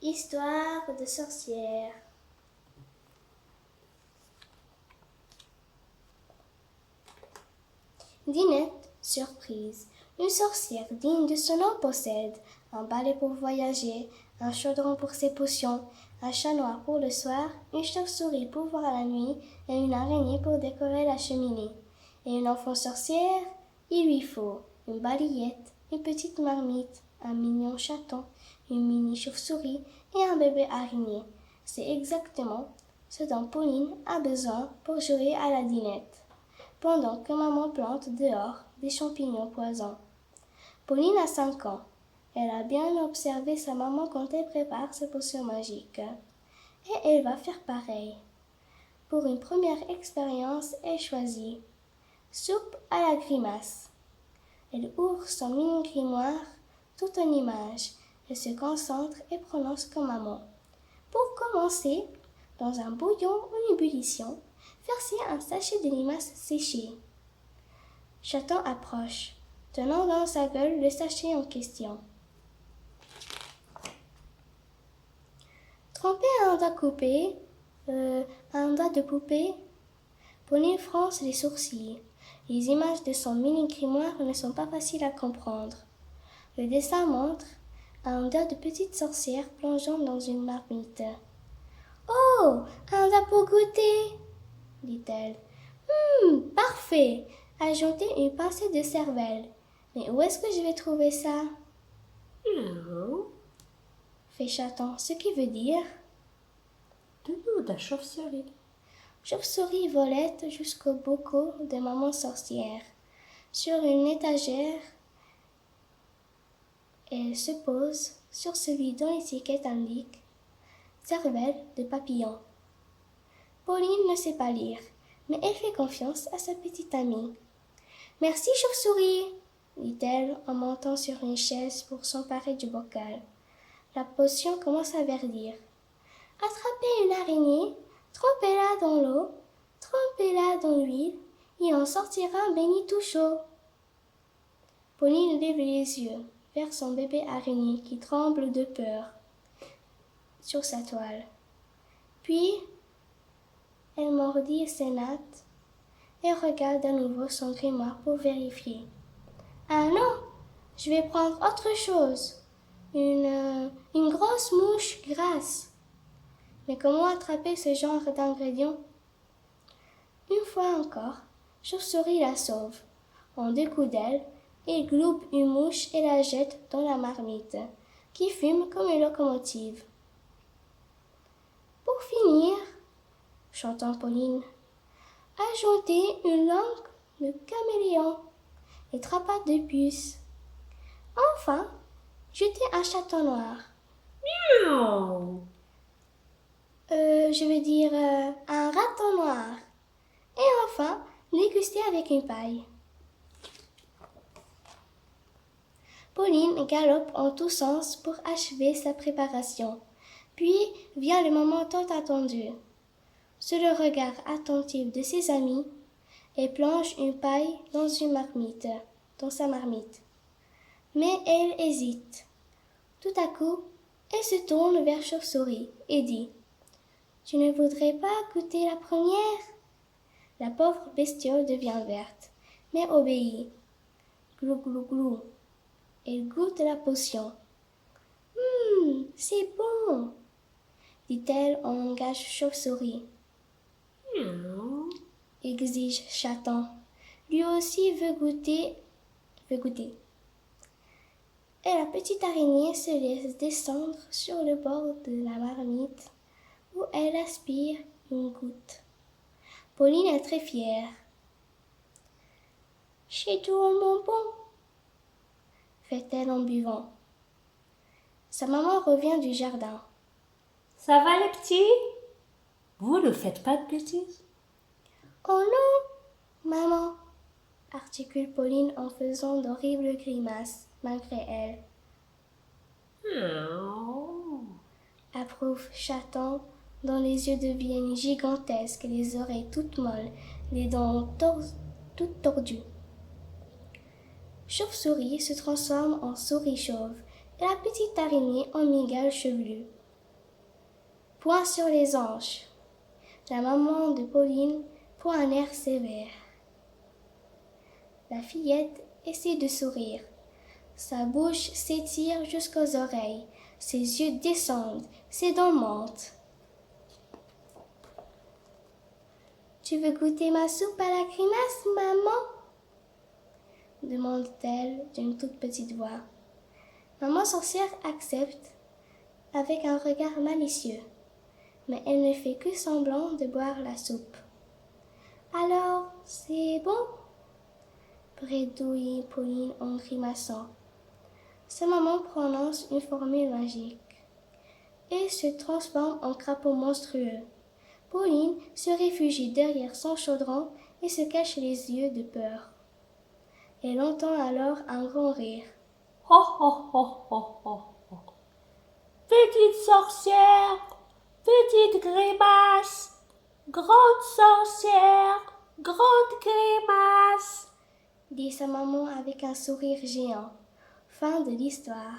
Histoire de sorcière. Dinette, surprise. Une sorcière digne de son nom possède un balai pour voyager, un chaudron pour ses potions, un chat noir pour le soir, une chauve-souris pour voir la nuit et une araignée pour décorer la cheminée. Et une enfant sorcière, il lui faut une balayette, une petite marmite, un mignon chaton, une mini chauve-souris et un bébé araignée. C'est exactement ce dont Pauline a besoin pour jouer à la dinette, pendant que maman plante dehors des champignons poisons. Pauline a 5 ans. Elle a bien observé sa maman quand elle prépare ses potions magiques. Et elle va faire pareil. Pour une première expérience, elle choisit soupe à la grimace. Elle ouvre son mini grimoire tout en images. Elle se concentre et prononce comme maman. Pour commencer, dans un bouillon en ébullition, versez un sachet de limaces séchées. Chaton approche, tenant dans sa gueule le sachet en question. Trempez un doigt coupé, un doigt de poupée. Pauline fronce les sourcils. Les images de son mini-grimoire ne sont pas faciles à comprendre. Le dessin montre un doigt de petite sorcière plongeant dans une marmite. « Oh, un doigt pour goûter !» dit-elle. « Parfait ! Ajoutez une pincée de cervelle. Mais où est-ce que je vais trouver ça ?» fait Chaton, ce qui veut dire de nous, la chauve-souris. Chauve-souris volette jusqu'au bocal de maman sorcière. Sur une étagère, elle se pose sur celui dont l'étiquette indique cervelle de papillon. Pauline ne sait pas lire, mais elle fait confiance à sa petite amie. Merci, chauve-souris, dit-elle en montant sur une chaise pour s'emparer du bocal. La potion commence à verdir. Attrapez une araignée, trempez-la dans l'eau, trempez-la dans l'huile, et en sortira un béni tout chaud. Pauline lève les yeux vers son bébé araignée qui tremble de peur sur sa toile. Puis, elle mordit ses nattes et regarde à nouveau son grimoire pour vérifier. Ah non, je vais prendre autre chose. Une grosse mouche grasse. Mais comment attraper ce genre d'ingrédients? Une fois encore, Chauve-souris la sauve. En 2 coups d'aile, il gloube une mouche et la jette dans la marmite, qui fume comme une locomotive. Pour finir, chantant Pauline, ajoutez une langue de caméléon et 3 pattes de puce. Enfin, jetez un chaton noir. Miaou. Je veux dire un raton noir. Et enfin, déguster avec une paille. Pauline galope en tous sens pour achever sa préparation. Puis vient le moment tant attendu. Sous le regard attentif de ses amis, elle plonge une paille dans sa marmite. Mais elle hésite. Tout à coup, elle se tourne vers Chauve-souris et dit « Tu ne voudrais pas goûter la première ?» La pauvre bestiole devient verte, mais obéit. Glou glou glou. Elle goûte la potion. C'est bon, dit-elle en langage chauve-souris. Exige Chaton. Lui aussi veut goûter. Et la petite araignée se laisse descendre sur le bord de la marmite où elle aspire une goutte. Pauline est très fière. C'est tout mon bon, fait-elle en buvant. Sa maman revient du jardin. Ça va les petits? Vous ne faites pas de bêtises? Oh non, maman, articule Pauline en faisant d'horribles grimaces malgré elle. Approuve Chaton, dont les yeux deviennent gigantesques, les oreilles toutes molles, les dents toutes tordues. Chauve-souris se transforme en souris chauve et la petite araignée en migale chevelue. Point sur les hanches. La maman de Pauline prend un air sévère. La fillette essaie de sourire. Sa bouche s'étire jusqu'aux oreilles. Ses yeux descendent, ses dents montent. Tu veux goûter ma soupe à la grimace, maman? Demande-t-elle d'une toute petite voix. Maman sorcière accepte avec un regard malicieux, mais elle ne fait que semblant de boire la soupe. Alors, c'est bon? Bredouille Pauline en grimaçant. Sa maman prononce une formule magique et se transforme en crapaud monstrueux. Pauline se réfugie derrière son chaudron et se cache les yeux de peur. Elle entend alors un grand rire. Ho, ho, ho, ho, ho, ho. Petite sorcière, petite grimace, grande sorcière, grande grimace, Dit sa maman avec un sourire géant. Fin de l'histoire.